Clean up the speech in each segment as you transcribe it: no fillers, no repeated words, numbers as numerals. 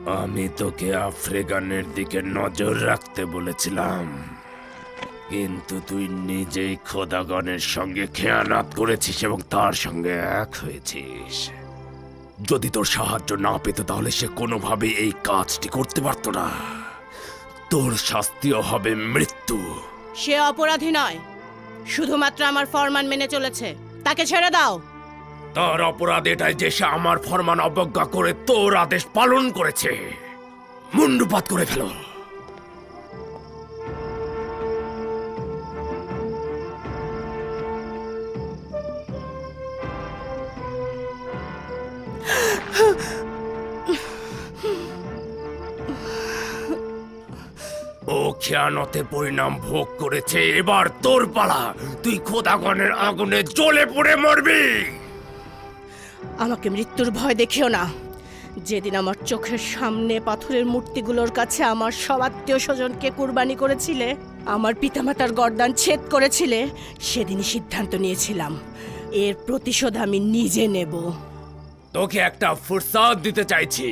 আমি তোকে আফ্রিকানের দিকে নজর রাখতে বলেছিলাম, কিন্তু তুই নিজেই খোদাগণের সঙ্গে খেয়ানত করেছিস এবং তার সঙ্গে এক হয়েছিস। যদি তোর সাহায্য না পেত তাহলে সে কোনোভাবে এই কাজটি করতে পারত না। তোর শাস্তিও হবে মৃত্যু। সে অপরাধী নয়, শুধুমাত্র আমার ফরমান মেনে চলেছে। তাকে ছেড়ে দাও। তার অপরাধ এটাই যে সে আমার ফরমান অবজ্ঞা করে তোর আদেশ পালন করেছে। মুন্ডুপাত করে ফেলো। ও খেয়ানতে পরিণাম ভোগ করেছে, এবার তোর পালা। তুই খোদাগণের আগুনে জ্বলে পড়ে মরবি। আমাকে মৃত্যুর ভয় দেখিও না। যেদিন আমার চোখের সামনে পাথরের মূর্তিগুলোর কাছে আমার সব আত্মীয় স্বজনকে কুরবানি করেছিলে, আমার পিতামাতার গর্দান ছেদ করেছিলে, সেদিনই সিদ্ধান্ত নিয়েছিলাম এর প্রতিশোধ আমি নিজে নেব। তোকে একটা ফুরসাদ দিতে চাইছি।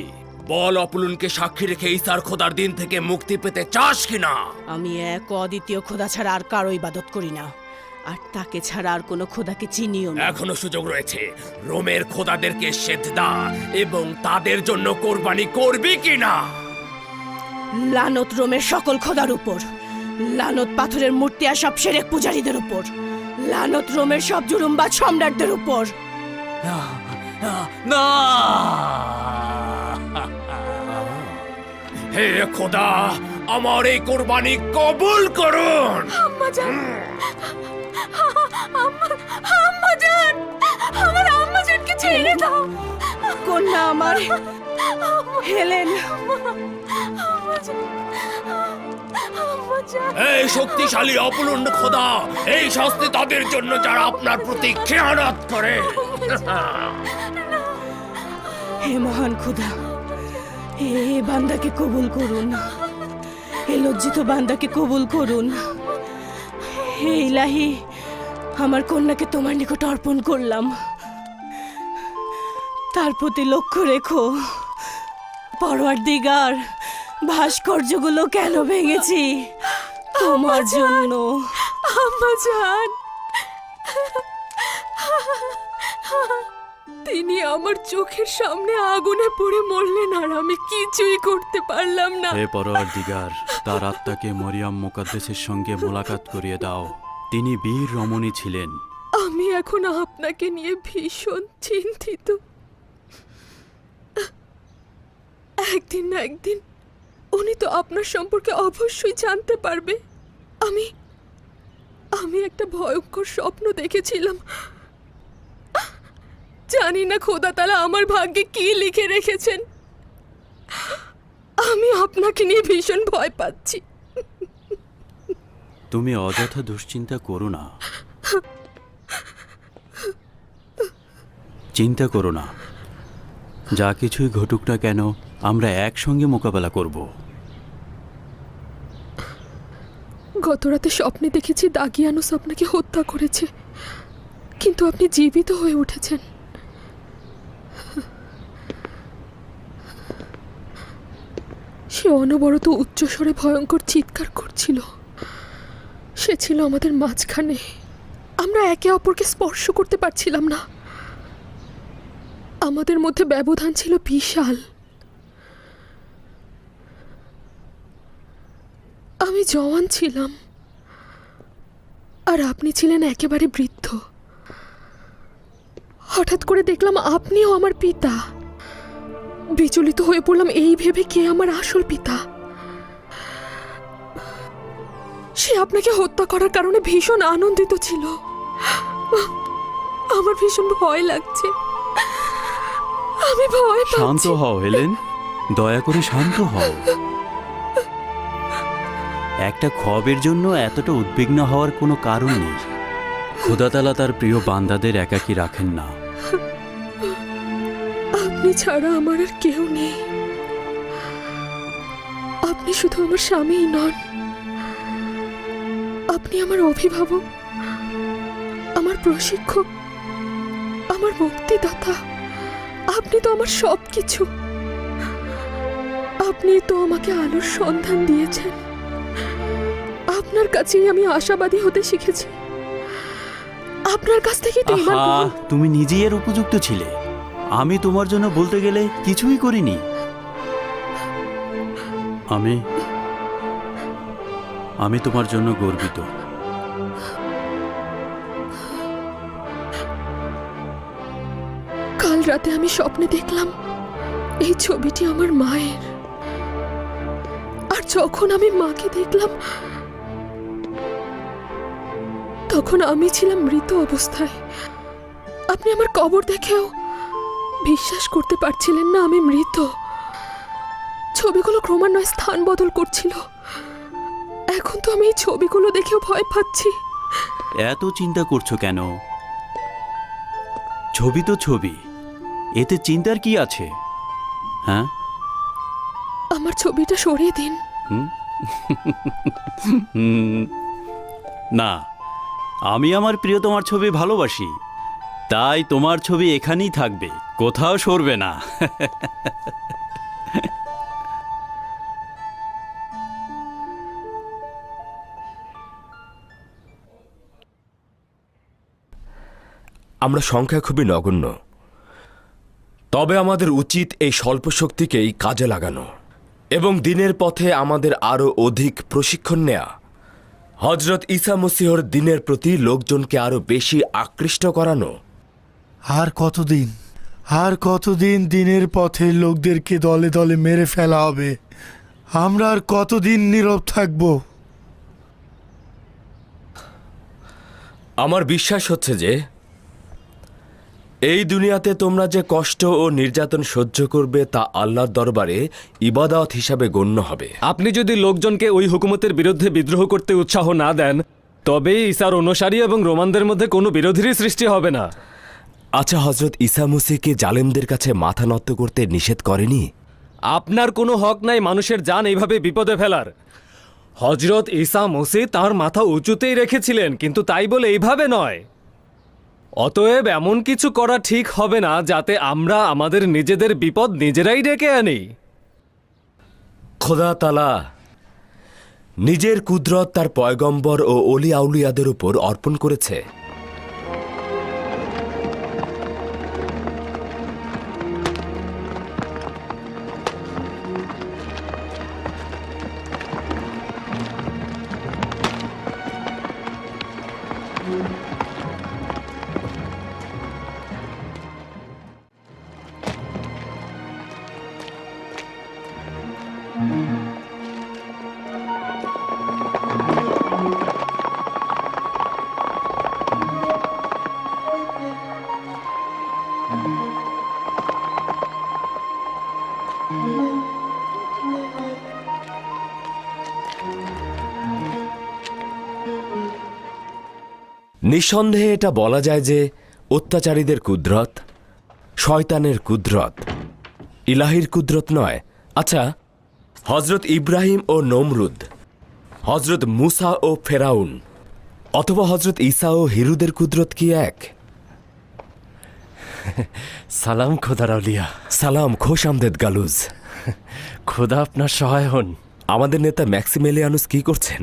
বল, অপুলুনকে সাক্ষী রেখে ঈসার খোদার দিন থেকে মুক্তি পেতে চাস কিনা? আমি এক অদ্বিতীয় খোদা ছাড়া আর কারো ইবাদত করি না, আর তাকে ছাড়া আর কোনো খোদাকে চিনিও না। এখনো সুযোগ রয়েছে। রোমের খোদাদেরকে সেজদা এবং তাদের জন্য কোরবানি করবি কিনা? লানত রোমের সকল খোদার উপর, লানত পাথরের মূর্তি আর সব সেরেক পূজারীদের উপর, লানত রোমের সব জুলুমবাজ সম্রাটদের উপর। না, হে খোদা, আমার এই কোরবানি কবুল করুন। আম্মাজান, আম্মাজান, আমার আম্মাজানকে ছেড়ে দাও। কন্যা আমার হেলেন। এই শক্তিশালী অপুলুন্ড খোদা, এই শাস্তি তাদের জন্য যারা আপনার প্রতি খেয়ানত করে। হে মহান খোদা, হে বান্দাকে কবুল করুন, হে লজ্জিত বান্দাকে কবুল করুন। হে ইলাহি, আমার কন্যাকে তোমার নিকট অর্পণ করলাম, তার প্রতি লক্ষ্য রেখো। পরওয়ারদিগার, ভাস্কর্যগুলো কেন ভেঙেছি? তোমার জন্য। আম্মাজান, তিনি আমার চোখের সামনে আগুনে পড়ে মরলেন আর আমি কিছুই করতে পারলাম না। হে পরওয়ারদিগার, তার আত্মাকে মরিয়াম মুকাদ্দেসের সঙ্গে মোলাকাত করিয়ে দাও। তিনি বীর রমণী ছিলেন। আমি এখন আপনাকে নিয়ে ভীষণ চিন্তিত। একদিন না একদিন উনি তো আপনার সম্পর্কে অবশ্যই জানতে পারবে। আমি একটা ভয়ঙ্কর স্বপ্ন দেখেছিলাম। জানি না খোদা তাআলা আমার ভাগ্যে কি লিখে রেখেছেন। আমি আপনাকে নিয়ে ভীষণ ভয় পাচ্ছি। তুমি অযথা দুশ্চিন্তা করো না, চিন্তা করো না। যা কিছুই ঘটুক না কেন, আমরা একসঙ্গে মোকাবেলা করব। গতরাতে স্বপ্নে দেখেছি দাগিয়ানুস আপনাকে হত্যা করেছে, কিন্তু আপনি জীবিত হয়ে উঠেছেন। সে অনবরত উচ্চস্বরে ভয়ঙ্কর চিৎকার করছিল। সে ছিল আমাদের মাঝখানে। আমরা একে অপরকে স্পর্শ করতে পারছিলাম না। আমাদের মধ্যে ব্যবধান ছিল বিশাল। আমি জওয়ান ছিলাম আর আপনি ছিলেন একেবারে বৃদ্ধ। হঠাৎ করে দেখলাম আপনিও আমার পিতা। বিচলিত হয়ে পড়লাম এই ভেবে কে আমার আসল পিতা। সে আপনাকে হত্যা করার কারণে ভীষণ আনন্দিত ছিল। আমার ভীষণ ভয় লাগছে। আমি ভয় পাচ্ছি। শান্ত হও হেলেন, দয়া করে শান্ত হও। একটা খবের জন্য এতটা উদ্বিগ্ন হওয়ার কোনো কারণ নেই। খোদা তাআলা তার প্রিয় বান্দাদের একাকী রাখেন না। আপনি ছাড়া আমার আর কেউ নেই। আপনি শুধু আমার স্বামীই নন, আপনি আমার অভিভাবক, আমার প্রশিক্ষক, আমার মুক্তিদাতা। আপনি তো আমার সবকিছু। আপনি তো আমাকে আলোর সন্ধান দিয়েছেন। আপনার কাছেই আমি আশাবাদী হতে শিখেছি। আপনার কাছ থেকে তো এবার আহা, তুমি নিজেই এর উপযুক্ত ছিলে। আমি তোমার জন্য বলতে গেলে কিছুই করিনি। আমি তোমার জন্য গর্বিত। কাল রাতে আমি স্বপ্নে দেখলাম এই ছবিটি আমার মায়ের, আর যখন আমি মাকে দেখলাম তখন আমি ছিলাম মৃত অবস্থায়। আপনি আমার কবর দেখেও বিশ্বাস করতে পারছিলেন না আমি মৃত। ছবিগুলো ক্রমান্বয়ে স্থান বদল করছিল। এখন তো আমি এই ছবিগুলো দেখেও ভয় পাচ্ছি। এত চিন্তা করছো কেন? ছবি তো ছবি, এতে চিন্তার কি আছে? হ্যাঁ, আমার ছবিটা সরিয়ে দিন। না, আমি আমার প্রিয়তমার ছবি ভালোবাসি, তাই তোমার ছবি এখানেই থাকবে, কোথাও সরবে না। আমরা সংখ্যা খুবই নগণ্য, তবে আমাদের উচিত এই স্বল্প শক্তিকেই কাজে লাগানো এবং দিনের পথে আমাদের আরও অধিক প্রশিক্ষণ নেয়া। হজরত ঈসা মসীহর দিনের প্রতি লোকজনকে আরও বেশি আকৃষ্ট করানো। আর কতদিন দিনের পথে লোকদেরকে দলে দলে মেরে ফেলা হবে? আমরা আর কতদিন নীরব থাকব? আমার বিশ্বাস হচ্ছে যে এই দুনিয়াতে তোমরা যে কষ্ট ও নির্যাতন সহ্য করবে তা আল্লাহর দরবারে ইবাদত হিসাবে গণ্য হবে। আপনি যদি লোকজনকে ওই হুকুমতের বিরুদ্ধে বিদ্রোহ করতে উৎসাহ না দেন, তবে ঈসার অনুসারী এবং রোমানদের মধ্যে কোনো বিরোধীরই সৃষ্টি হবে না। আচ্ছা, হজরত ঈসা মসীহকে জালেমদের কাছে মাথা নত করতে নিষেধ করেনি? আপনার কোনো হক নাই মানুষের জান এইভাবে বিপদে ফেলার। হজরত ঈসা মসীহ তার মাথা উঁচুতেই রেখেছিলেন, কিন্তু তাই বলে এইভাবে নয়। অতএব এমন কিছু করা ঠিক হবে না যাতে আমরা আমাদের নিজেদের বিপদ নিজেরাই ডেকে আনি। খোদা তাআলা নিজের কুদরত তার পয়গম্বর ও অলি আউলিয়াদের উপর অর্পণ করেছে। নিঃসন্দেহে এটা বলা যায় যে অত্যাচারীদের কুদরত শয়তানের কুদরত, ইলাহির কুদরত নয়। আচ্ছা, হজরত ইব্রাহিম ও নমরুদ, হজরত মুসা ও ফেরাউন, অথবা হজরত ঈসা ও হিরুদের কুদরত কি এক? সালাম খোদার আউলিয়া। সালাম, খোশ আমদেদ গালুজ। খোদা আপনার সহায় হন। আমাদের নেতা ম্যাক্সিমেলিয়ানুস কি করছেন?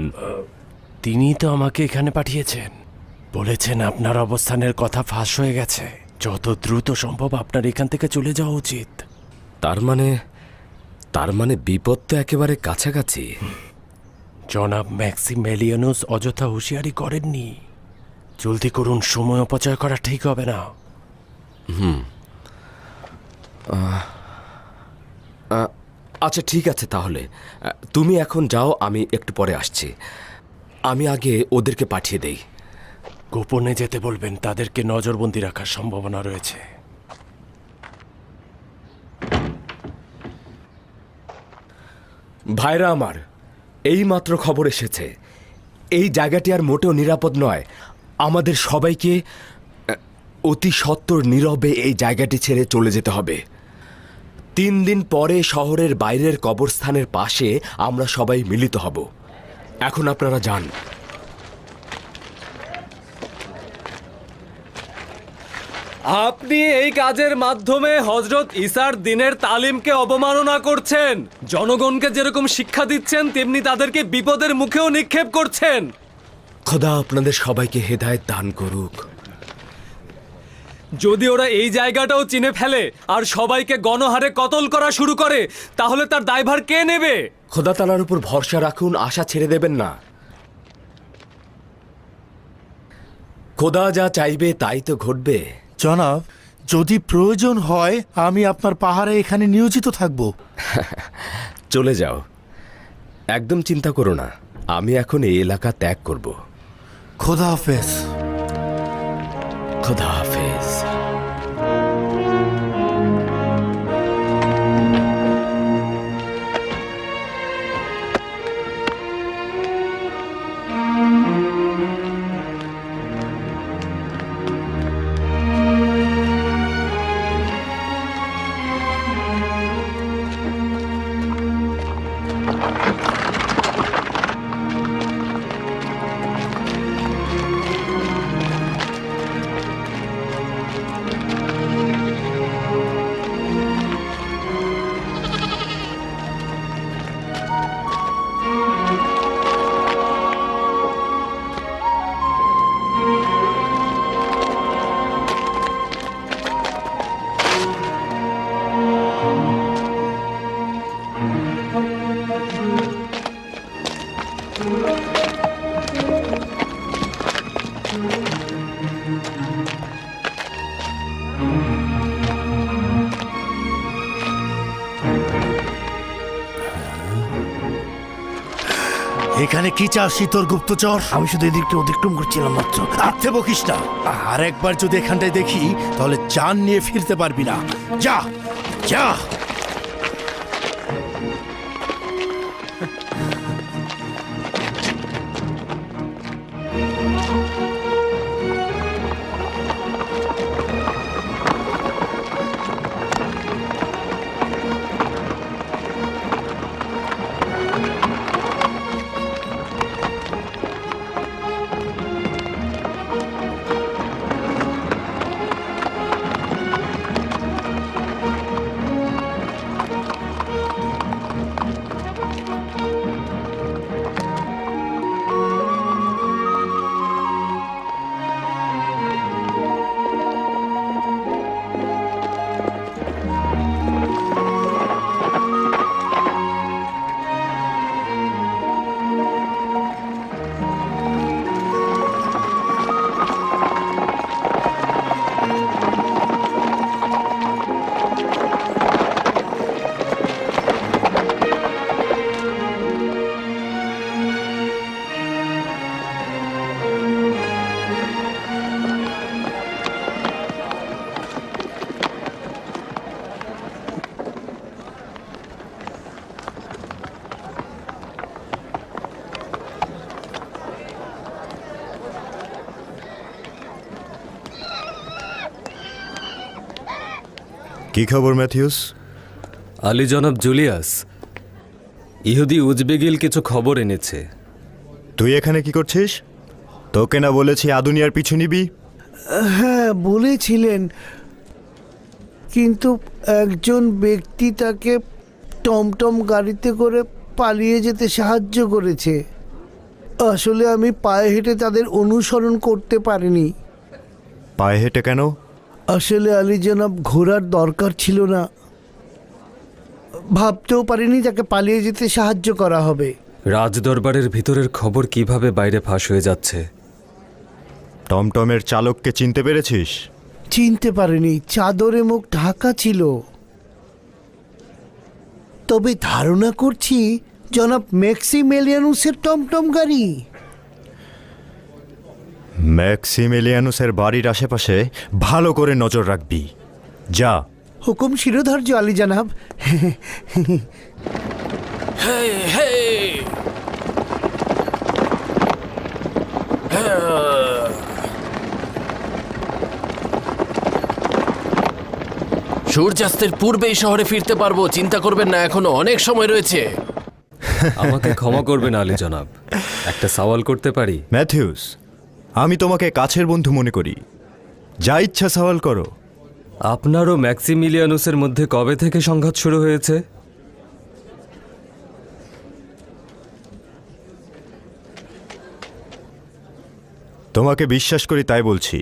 তিনি তো আমাকে এখানে পাঠিয়েছেন, বলেছেন আপনার অবস্থানের কথা ফাঁস হয়ে গেছে, যত দ্রুত সম্ভব আপনার এখান থেকে চলে যাওয়া উচিত। তার মানে বিপদ তো একেবারে কাছাকাছি। জনাব ম্যাক্সিমেলিয়ানুস অযথা হুঁশিয়ারি করেননি। জলদি করুন, সময় অপচয় করা ঠিক হবে না। আচ্ছা ঠিক আছে, তাহলে তুমি এখন যাও, আমি একটু পরে আসছি। আমি আগে ওদেরকে পাঠিয়ে দেই। গোপনে যেতে বলবেন, তাদেরকে নজরবন্দি রাখার সম্ভাবনা রয়েছে। ভাইরা আমার, এই মাত্র খবর এসেছে এই জায়গাটি আর মোটেও নিরাপদ নয়। আমাদের সবাইকে অতি সত্বর নীরবে এই জায়গাটি ছেড়ে চলে যেতে হবে। 3 দিন পরে শহরের বাইরের কবরস্থানের পাশে আমরা সবাই মিলিত হব। এখন আপনারা যান। আপনি এই কাজের মাধ্যমে হযরত ঈসার দ্বীনের তালিমকে অবমাননা করছেন। জনগণকে যেরকম শিক্ষা দিচ্ছেন তেমনি তাদেরকে বিপদের মুখেও নিক্ষেপ করছেন। খোদা আপনাদের সবাইকে হেদায়েত দান করুক। যদি ওরা এই জায়গাটাও চিনে ফেলে আর সবাইকে গণহারে কতল করা শুরু করে তাহলে তার দায়ভার কে নেবে? খোদা তাআলার উপর ভরসা রাখুন, আশা ছেড়ে দেবেন না। খোদা যা চাইবে তাই তো ঘটবে। জনাব, যদি প্রয়োজন হয় আমি আপনার পাহাড়ে এখানে নিয়োজিত থাকব। চলে যাও, একদম চিন্তা করো না। আমি এখন এই এলাকা ত্যাগ করব। খোদা হাফেজ। খোদা হাফেজ। এখানে কি চাস তোর গুপ্তচর? আমি শুধু এদিকটা অতিক্রম করছিলাম মাত্র। আর্থে বকিস না। আর একবার যদি এখানটায় দেখি তাহলে জান নিয়ে ফিরতে পারবি না। যা যা। কি খবর ম্যাথিউস? আলী জনাব জুলিয়াস, ইহুদি উজবেগিল কিছু খবর এনেছে। তুই এখানে কি করছিস? তোকে না বলেছি আদুনিয়ার পিছু নিবি? হ্যাঁ বলেছিলেন, কিন্তু একজন ব্যক্তি তাকে টমটম গাড়িতে করে পালিয়ে যেতে সাহায্য করেছে। আসলে আমি পায়ে হেঁটে তাদের অনুসরণ করতে পারিনি। পায়ে হেঁটে কেন? আসলে আলী জনাব, ঘোড়ার দরকার ছিল না। ভাবতেও পারিনি তাকে পালিয়ে যেতে সাহায্য করা হবে। রাজদরবারের ভিতরের খবর কিভাবে বাইরে ফাঁস হয়ে যাচ্ছে? টমটমের চালককে চিনতে পেরেছিস? চিনতে পারিনি, চাদরে মুখ ঢাকা ছিল। তবে ধারণা করছি জনাব ম্যাক্সিমেলিয়ানুসের টমটম গাড়ি। ম্যাক্সিমিলিয়ানুসের বাড়ির আশেপাশে ভালো করে নজর রাখবি। যা। হুকুম শিরোধার্য আলী জানাব। সূর্যাস্তের পূর্বেই শহরে ফিরতে পারবো, চিন্তা করবেন না, এখনো অনেক সময় রয়েছে। আমাকে ক্ষমা করবেন আলী জনাব, একটা সওয়াল করতে পারি? ম্যাথিউস, আমি তোমাকে কাছের বন্ধু মনে করি। যা ইচ্ছা সওয়াল করো। আপনার ও ম্যাক্সিমিলিয়ানুসের মধ্যে কবে থেকে সংঘাত শুরু হয়েছে? তোমাকে বিশ্বাস করি তাই বলছি।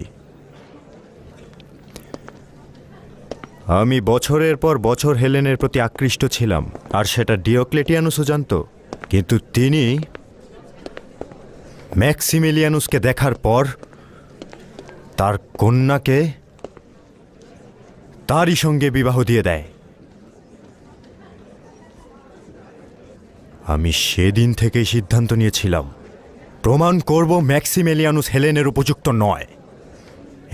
আমি বছরের পর বছর হেলেনের প্রতি আকৃষ্ট ছিলাম, আর সেটা ডিওক্লেটিয়ানুসও জানত। কিন্তু তিনি ম্যাক্সিমিলিয়ানুসকে দেখার পর তার কন্যাকে তারই সঙ্গে বিবাহ দিয়ে দেয়। আমি সেদিন থেকেই সিদ্ধান্ত নিয়েছিলাম, প্রমাণ করব ম্যাক্সিমিলিয়ানুস হেলেনের উপযুক্ত নয়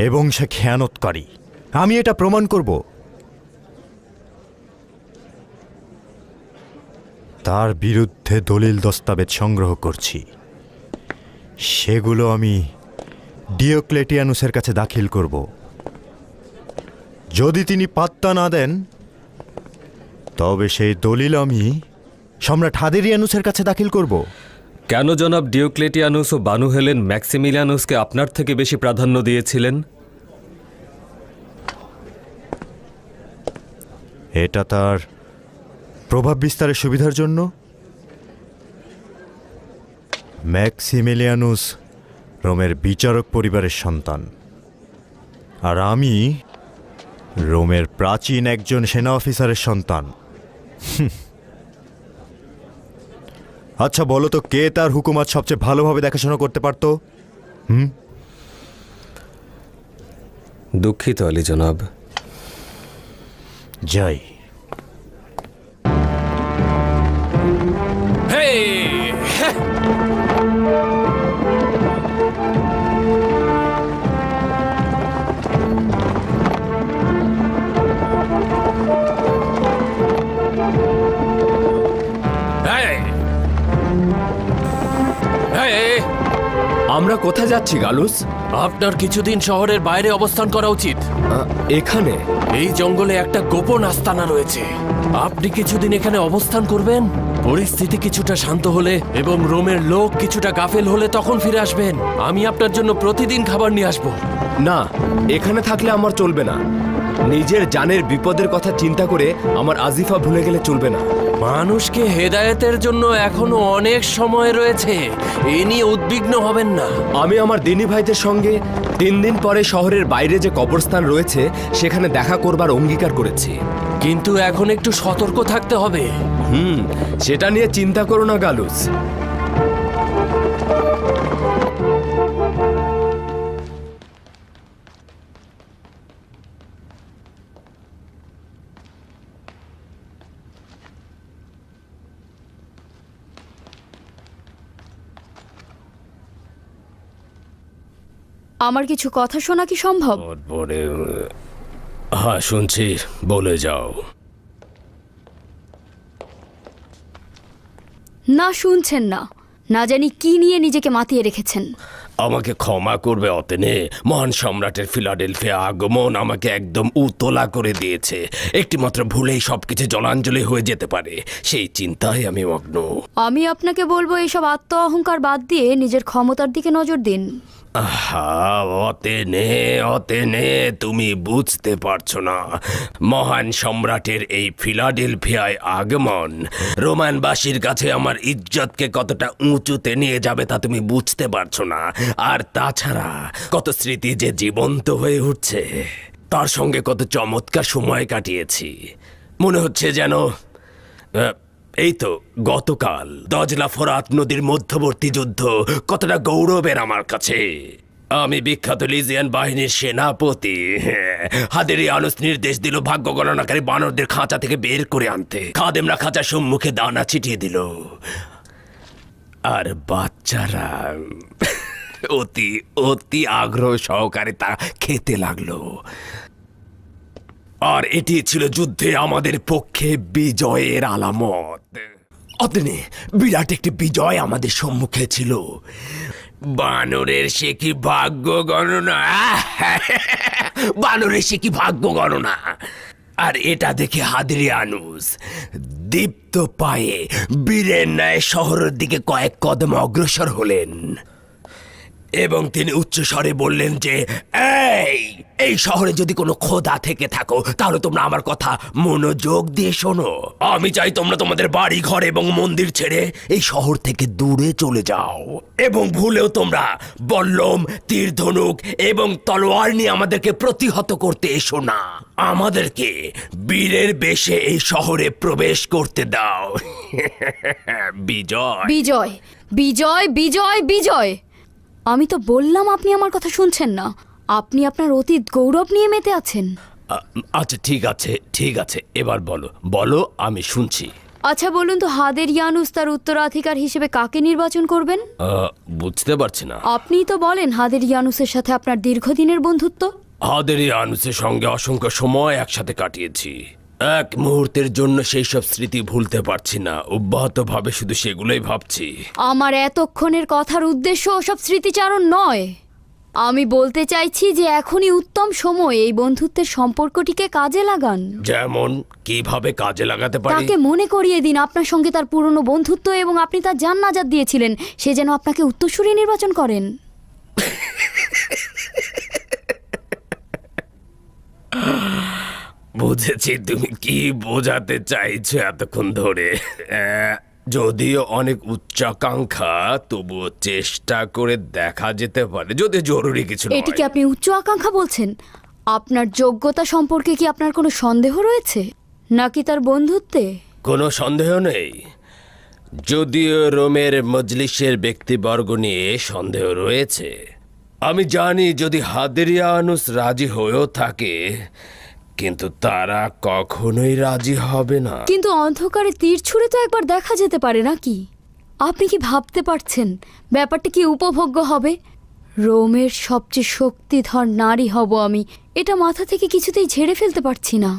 এবং সে খেয়ানতকারী। আমি এটা প্রমাণ করব। তার বিরুদ্ধে দলিল দস্তাবেজ সংগ্রহ করছি, সেগুলো আমি ডিওক্লেটিয়ানুসের কাছে দাখিল করব। যদি তিনি পাত্তা না দেন, তবে সেই দলিল আমি সম্রাট হাদেরিয়ানুসের কাছে দাখিল করব। কেন জনাব ডিওক্লেটিয়ানুস ও বানু হেলেন ম্যাক্সিমিলিয়ানুসকে আপনার থেকে বেশি প্রাধান্য দিয়েছিলেন? এটা তার প্রভাব বিস্তারের সুবিধার জন্য। ম্যাক্সিমিলিয়ানুস রোমের বিচারক পরিবারের সন্তান, আর আমি রোমের প্রাচীন একজন সেনা অফিসারের সন্তান। আচ্ছা বলো তো, কে তার হুকুমত সবচেয়ে ভালোভাবে দেখাশোনা করতে পারত? দুঃখিত আলী জনাব। যাই। আমরা কোথায় যাচ্ছি গালুস? আপনার কিছুদিন শহরের বাইরে অবস্থান করা উচিত। এখানে এই জঙ্গলে একটা গোপন আস্তানা রয়েছে। আপনি কিছুদিন এখানে অবস্থান করবেন, পরিস্থিতি কিছুটা শান্ত হলে এবং রোমের লোক কিছুটা গাফেল হলে তখন ফিরে আসবেন। আমি আপনার জন্য প্রতিদিন খাবার নিয়ে আসব। না, এখানে থাকলে আমার চলবে না। নিজের জানের বিপদের কথা চিন্তা করে আমার আজিফা ভুলে গেলে চলবে না। মানুষকে হেদায়েতের জন্য এখনো অনেক সময় রয়েছে, এ নিয়ে উদ্বিগ্ন হবেন না। আমি আমার দিনী ভাইদের সঙ্গে 3 দিন পরে শহরের বাইরে যে কবরস্থান রয়েছে সেখানে দেখা করবার অঙ্গীকার করেছি। কিন্তু এখন একটু সতর্ক থাকতে হবে। সেটা নিয়ে চিন্তা করো না গালুস। আমার কিছু কথা শোনা কি সম্ভব? পরে হ্যাঁ শুনছি, বলে যাও। না শুনছেন না, না জানি কি নিয়ে নিজেকে মাতিয়ে রেখেছেন। আমাকে ক্ষমা করবে অতেনে, মহান সম্রাটের ফিলাডেলফিয়া আগমন আমাকে একদম উতলা করে দিয়েছে। একটিমাত্র ভুলেই সবকিছু জলাঞ্জলি হয়ে যেতে পারে, সেই চিন্তায় আমি মগ্ন। আমি আপনাকে বলবো এইসব আত্ম অহংকার বাদ দিয়ে নিজের ক্ষমতার দিকে নজর দিন। অতেনে তুমি বুঝতে পারছো না। মহান সম্রাটের এই ফিলাডেলফিয়ায় আগমন রোমানবাসীর কাছে আমার ইজ্জতকে কতটা উঁচুতে নিয়ে যাবে তা তুমি বুঝতে পারছো না। আর তাছাড়া কত স্মৃতি যে জীবন্ত হয়ে উঠছে, তার সঙ্গে কত চমৎকার সময় কাটিয়েছি। মনে হচ্ছে যেন এই তো গতকাল দজলা ফোরাত নদীর মধ্যবর্তী যুদ্ধ কতটা গৌরবের আমার কাছে। আমি বিখ্যাত লিজিয়ান বাহিনীর সেনাপতি হাদেরিয়ানুস নির্দেশ দিল ভাগ্য গণনাকারী বানরদের খাঁচা থেকে বের করে আনতে। খাদেমরা খাঁচার সম্মুখে দানা ছিটিয়ে দিল, আর বাচ্চারা অতি অতি আগ্রহ সহকারে তা খেতে লাগলো। আর এটি ছিল যুদ্ধে আমাদের পক্ষে বিজয়ের আলামত। অতনে বিরাট একটি বিজয় আমাদের সম্মুখে ছিল। বানরের সে কি ভাগ্য গণনা, বানরের সে কি ভাগ্য গণনা। আর এটা দেখে হাদেরিয়ানুস দীপ্ত পায়ে বীরের ন্যায় শহরের দিকে কয়েক কদম অগ্রসর হলেন। এবং তিনি উচ্চস্বরে বললেন যে এই শহরে যদি কোনো খোদা থেকে থাকো তাহলে তোমরা আমার কথা মনোযোগ দিয়ে শোনো। আমি চাই তোমরা তোমাদের বাড়ি ঘর এবং মন্দির ছেড়ে এই শহর থেকে দূরে চলে যাও এবং ভুলেও তোমরা বল্লম, তীর ধনুক এবং তলোয়ার নিয়ে আমাদেরকে প্রতিহত করতে এসো না। আমাদেরকে বীরের বেশে এই শহরে প্রবেশ করতে দাও। বিজয়। বিজয় বিজয় বিজয় বিজয়, আমি তো বললাম আপনি আমার কথা শুনছেন না। আপনি আপনার অতীত গৌরব নিয়ে মেতে আছেন। আচ্ছা ঠিক আছে এবার বলো বলো, আমি শুনছি। আচ্ছা বলুন তো, হাদেরিয়ানুস তার উত্তরাধিকার হিসেবে কাকে নির্বাচন করবেন? বুঝতে পারছি না। আপনিই তো বলেন হাদেরিয়ানুসের সাথে আপনার দীর্ঘদিনের বন্ধুত্ব। হাদেরিয়ানুসের সঙ্গে অসংখ্য সময় একসাথে কাটিয়েছি। এক মুহূর্তের জন্য সেই সব স্মৃতি ভুলতে পারছি না, অব্যাহতভাবে শুধু সেগুলোই ভাবছি। আমার এতক্ষণের কথার উদ্দেশ্য ওসব স্মৃতিচারণ নয়। আমি বলতে চাইছি যে এখনই উত্তম সময় এই বন্ধুত্বের সম্পর্কটিকে কাজে লাগান। যেমন কিভাবে কাজে লাগাতে পারি? তাকে মনে করিয়ে দিন আপনার সঙ্গে তার পুরনো বন্ধুত্ব এবং আপনি তার জান নাজাত দিয়েছিলেন, সে যেন আপনাকে উত্তরসূরি নির্বাচন করেন। বুঝেছি তুমি কি বোঝাতে চাইছো এতক্ষণ ধরে। যদিও অনেক উচ্চাকাঙ্ক্ষা, তবুও চেষ্টা করে দেখা যেতে পারে, যদি জরুরি কিছু নয়। এটিকে আপনি উচ্চ আকাঙ্ক্ষা বলছেন? আপনার যোগ্যতা সম্পর্কে কি আপনার কোনো সন্দেহ রয়েছে, নাকি তার বন্ধুত্বে? কোনো সন্দেহ নেই, যদিও রোমের মজলিসের ব্যক্তিবর্গ নিয়ে সন্দেহ রয়েছে। আমি জানি যদি হাদেরিয়ানুস রাজি হয়েও থাকে, কিন্তু তারা কখনোই রাজি হবে না। কিন্তু অন্ধকারে তীর ছুঁড়ে তো একবার দেখা যেতে পারে নাকি? আপনি কি ভাবতে পারছেন ব্যাপারটা কি উপভোগ্য হবে? রোমের সবচেয়ে শক্তিধর নারী হব আমি, এটা মাথা থেকে কিছুতেই ঝেড়ে ফেলতে পারছি না।